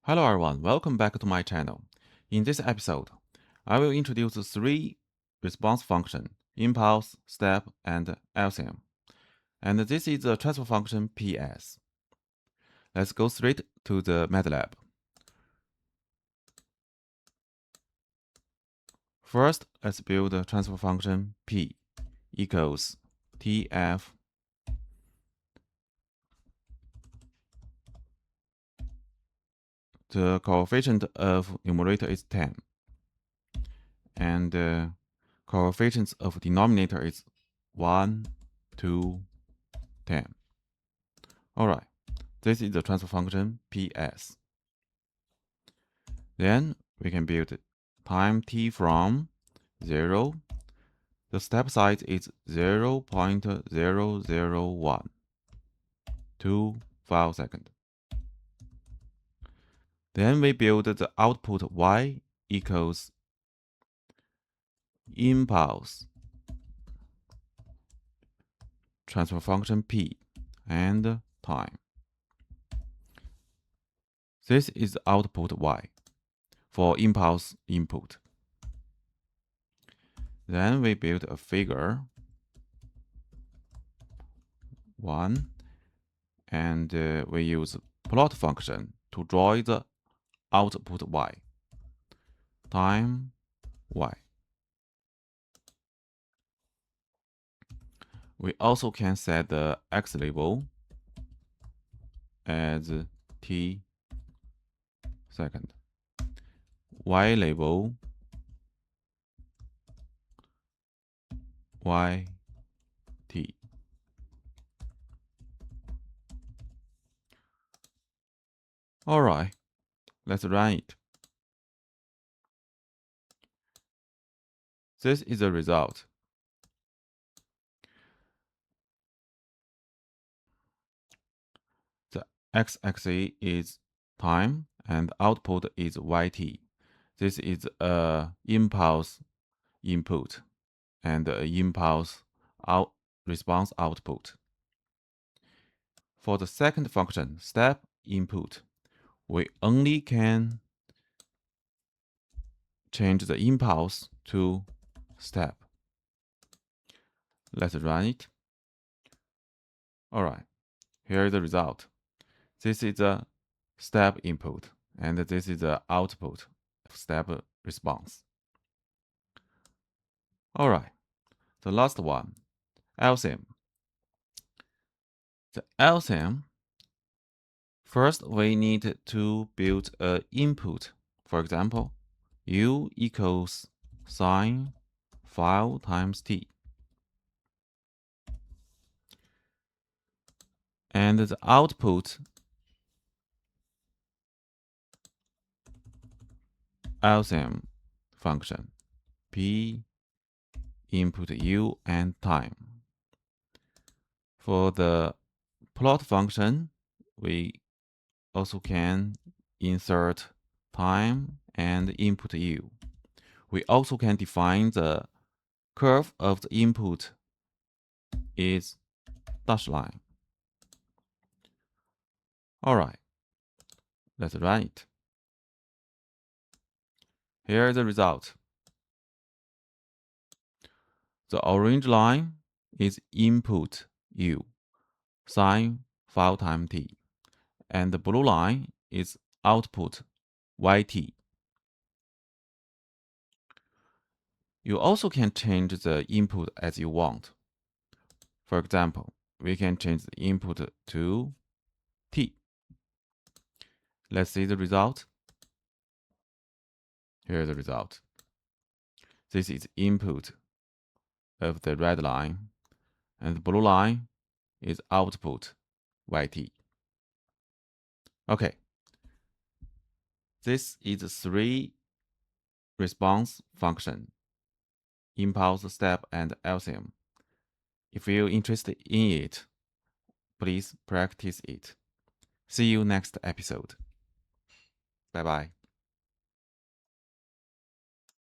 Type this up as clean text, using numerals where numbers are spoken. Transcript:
Hello everyone, welcome back to my channel. In this episode, I will introduce three response functions: impulse, step, and LSIM. And this is the transfer function PS. Let's go straight to the MATLAB. First, let's build the transfer function P equals TF the coefficient of numerator is 10 and the coefficients of denominator is 1, 2, 10. Alright, this is the transfer function PS. Then we can build time t from 0. The step size is 0.001 to 5 seconds. Then we build the output y equals impulse transfer function p and time. This is output y for impulse input. Then we build a figure 1 and we use plot function to draw the output y, time y. We also can set the x label as t second, y label y t. Alright, let's run it. This is the result. The x-axis is time and output is yt. This is a impulse input and a impulse response output. For the second function, step input, we only can change the impulse to step. Let's run it. Alright, here is the result. This is the step input, and this is the output of step response. Alright, the last one, LSIM. The LSIM, first we need to build an input. For example, u equals sine 5 times t. And the output LSIM function p input u and time. For the plot function, we also can insert time and input u. We also can define the curve of the input is dashed line. Alright, let's run it. Here is the result. The orange line is input u, sine 5 times t, and the blue line is output yt. You also can change the input as you want. For example, we can change the input to t. Let's see the result. Here's the result. This is input of the red line, and the blue line is output yt. Okay, this is three response function: impulse, step, and LSIM. If you're interested in it, please practice it. See you next episode. Bye bye.